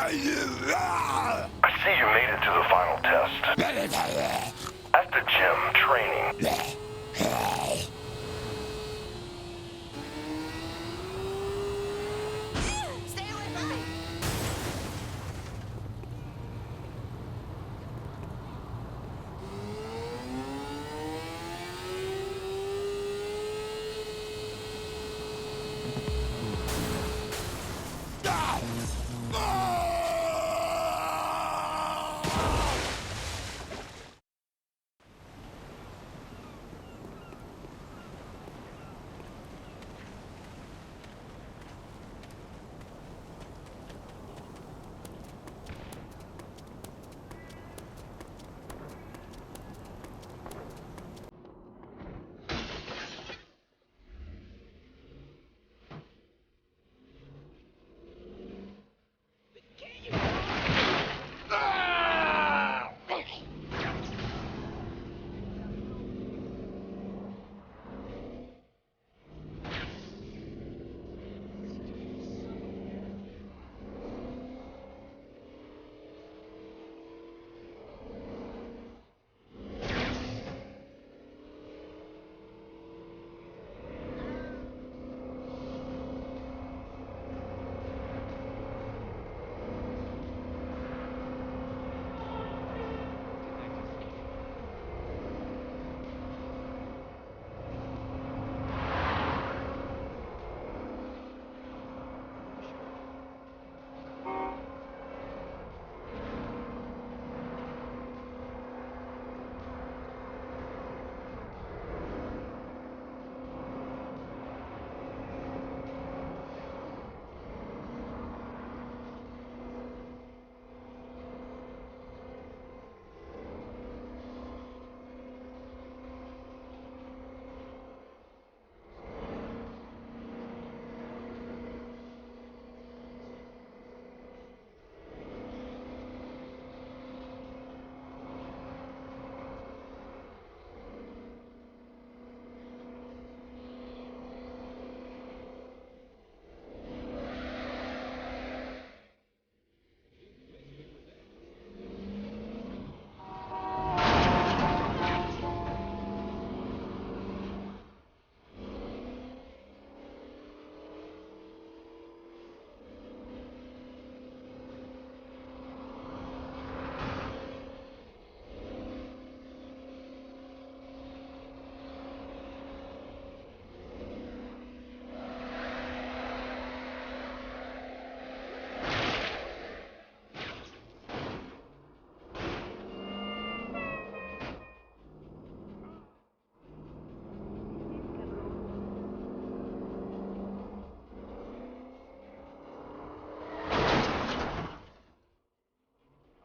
I see you made it to the final test. At the gym, training. Stay away from me!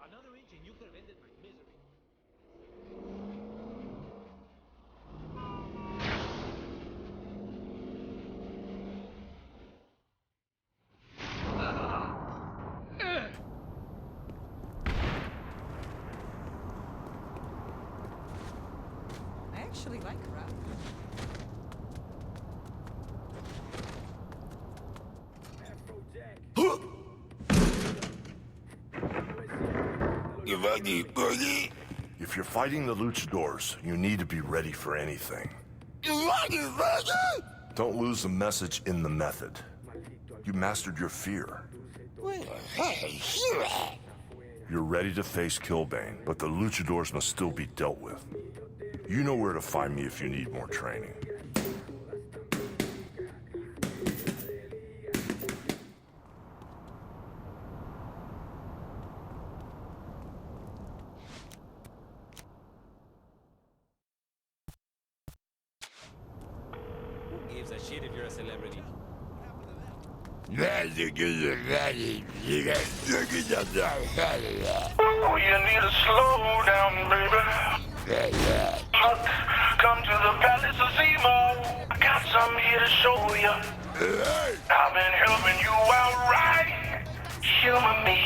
Another inch and you could have ended my misery. I actually like rap. If you're fighting the luchadors, you need to be ready for anything. Don't lose the message in the method. You mastered your fear. You're ready to face Killbane, but the luchadors must still be dealt with. You know where to find me if you need more training. Who gives a shit if you're a celebrity? Oh, you need to slow down, baby. Come to the Palace of Zemo. I got something here to show you. I've been helping you out right. Humor me.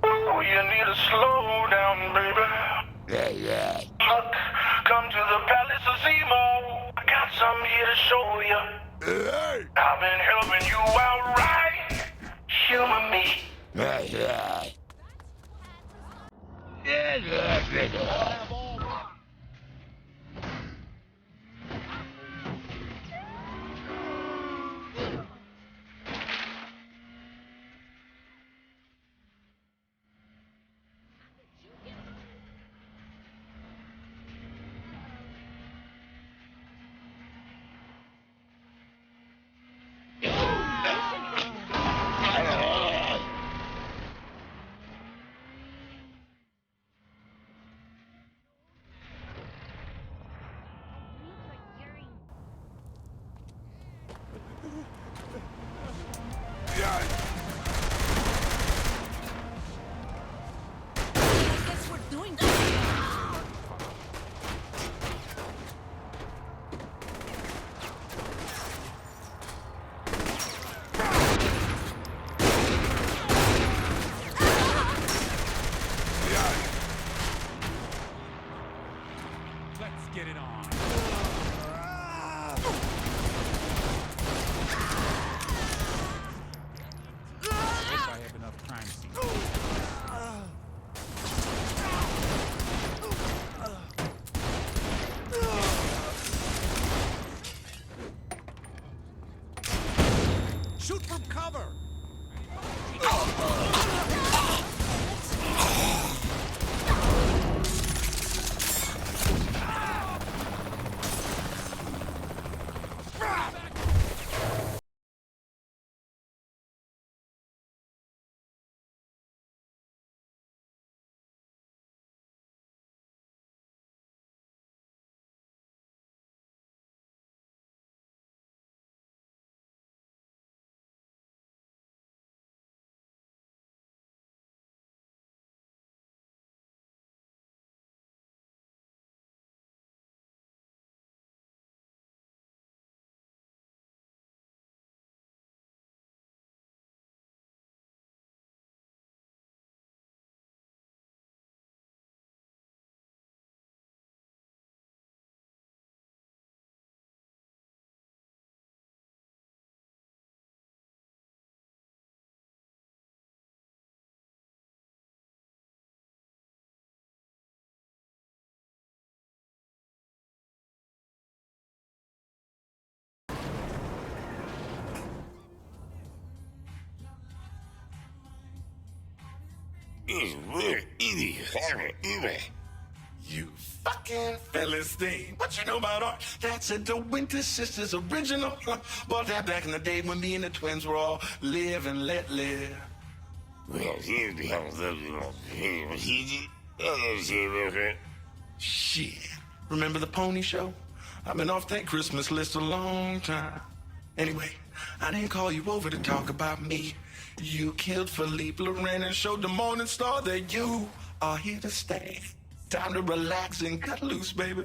Oh, you need to slow down, baby. Look, come to the Palace of Zemo. I got something here to show you. I've been helping you out right. Humor me. I guess we're doing this. Let's get it on. If I have enough crime scenes. Shoot from cover! You fucking Philistine. What you know about art? That's it, the Winter Sisters original. Well, that back in the day when me and the twins were all live and let live. Shit. Remember the pony show? I've been off that Christmas list a long time. Anyway, I didn't call you over to talk about me. You killed Philippe Loren and showed the Morning Star that you are here to stay. Time to relax and cut loose, baby.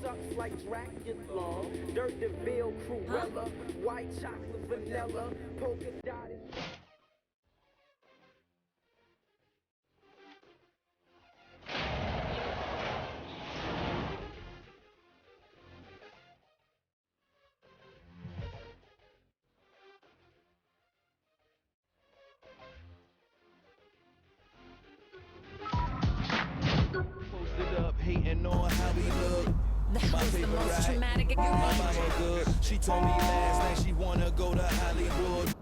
Sucks like Dracula, Dirt DeVille, Cruella, white chocolate vanilla, polka dotted. Posted up, hating on how we look. That was the most traumatic My experience. mama good. She told me last night she wanna go to Hollywood.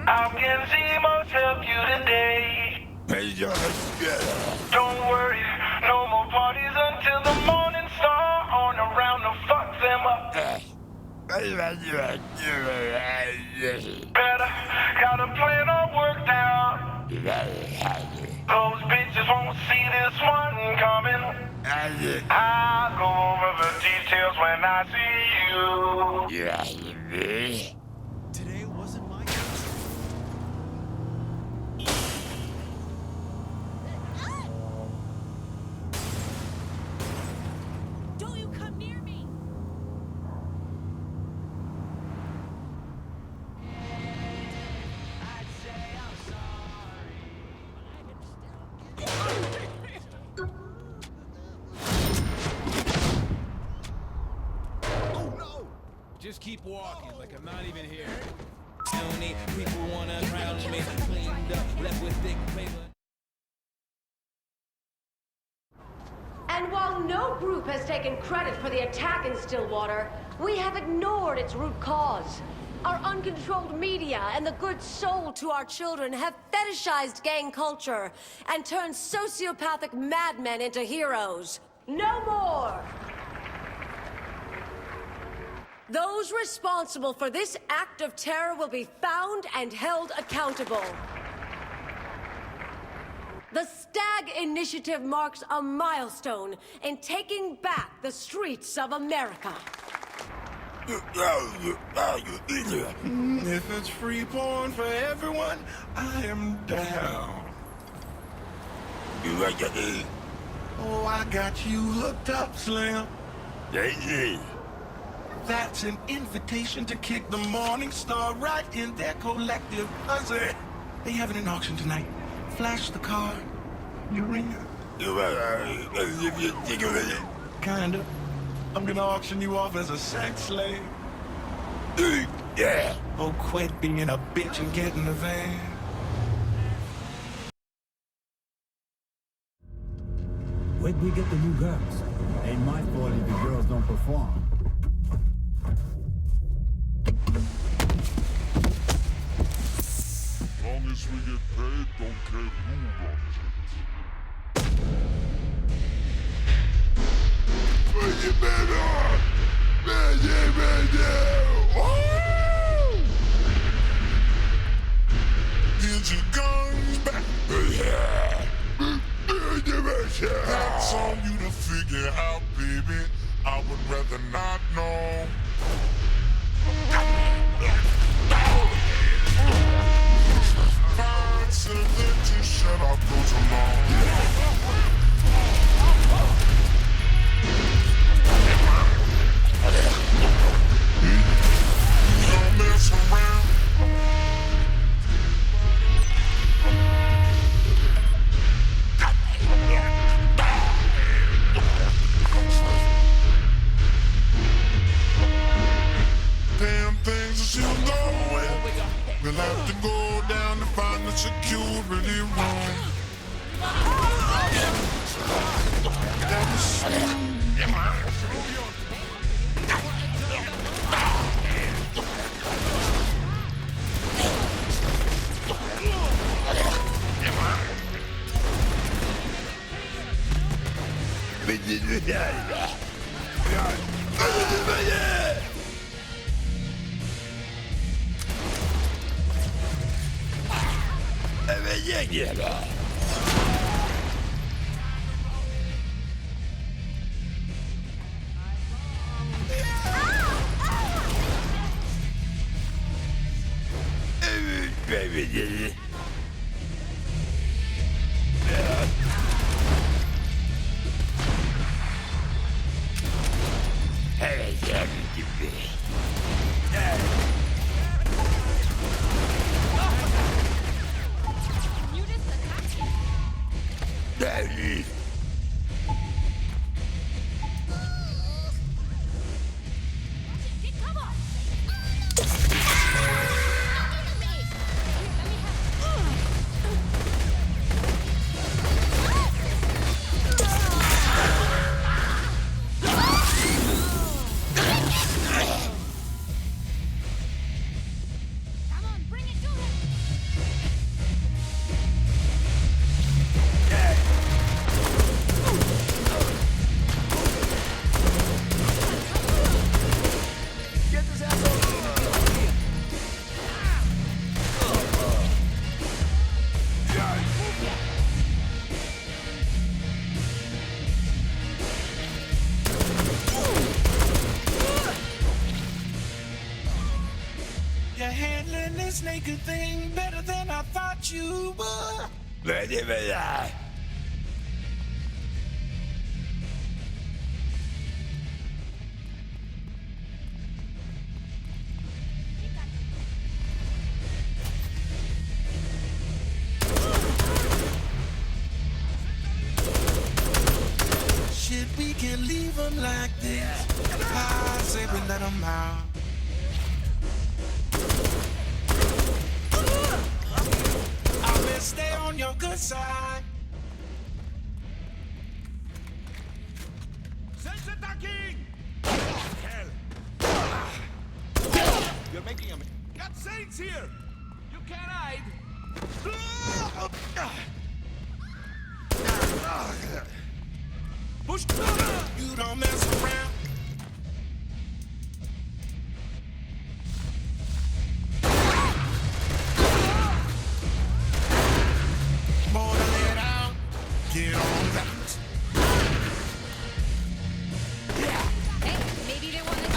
How can Zemo help you today? Don't worry, no more parties until the Morning Star on around to fuck them up. Better, got a plan all worked out. Those bitches won't see this one coming. I'll go over the details when I see you. Today wasn't my Don't you come near me! Just keep walking like I'm not even here. Don't need people wanna crown me. Cleaned up, left with thick paper. And while no group has taken credit for the attack in Stillwater, we have ignored its root cause. Our uncontrolled media and the good soul to our children have fetishized gang culture and turned sociopathic madmen into heroes. No more! Those responsible for this act of terror will be found and held accountable. The Stag Initiative marks a milestone in taking back the streets of America. If it's free porn for everyone, I am down. Oh, I got you hooked up, Slim. That's an invitation to kick the Morning Star right in their collective pussy. They having an auction tonight. Flash the card. You're in. Kinda. I'm gonna auction you off as a sex slave. Yeah. Oh, quit being a bitch and get in the van. Where'd we get the new girls? Ain't my fault if the girls don't perform. Long as we get paid, don't care who runs it. Get your guns back. That's on you to figure out, baby. I would rather not know. Pirates said that you shut up goes along. Don't mess around. Damn things are still going. We'll have to go down to find the security room. ain't a thing better than I thought you would. Let it be that. Shit, we can leave them like this. I say we let them out. I will stay on your good side. Sense attacking! Hell! You're making a Got Saints here! You can't hide! Push. You don't mess around. More to let out. Get on that. Hey, maybe they want to.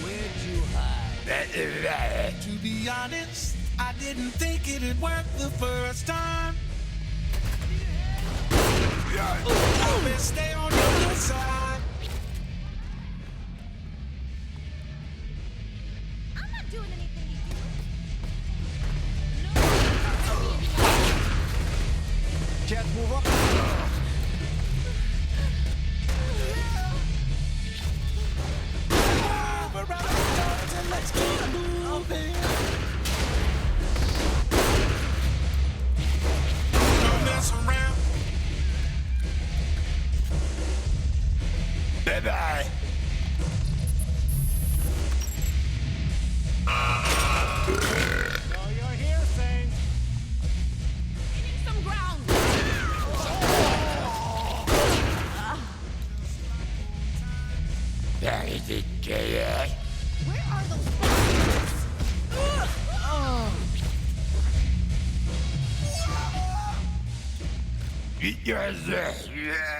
Where'd you hide? To be honest, I didn't think it'd work the first time. I will stay on your good side. I'm not doing anything to you. Can't move up. We're out of time, and let's keep moving. Don't mess around. Bye-bye. So you're here, Saints! Gaining some ground. Where are those Yes.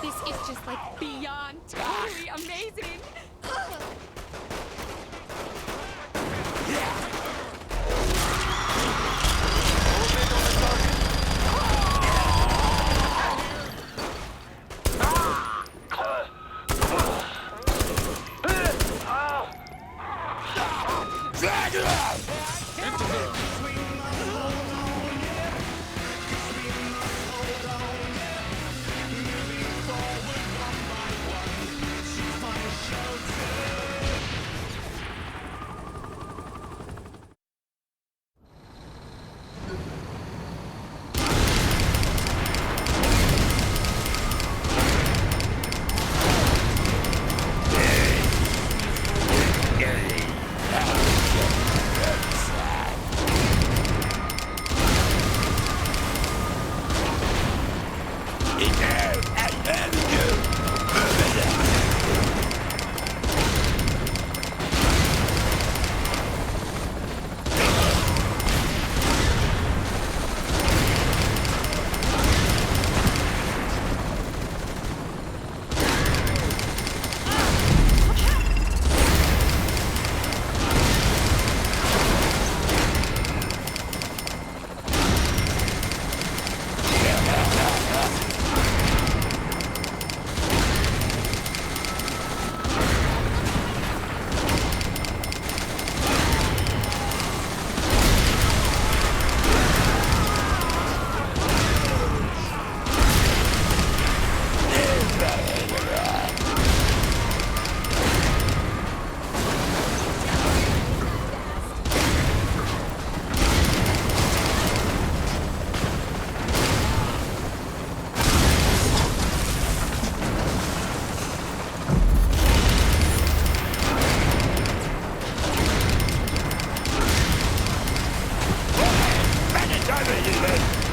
This is just like beyond totally amazing. Time to use it!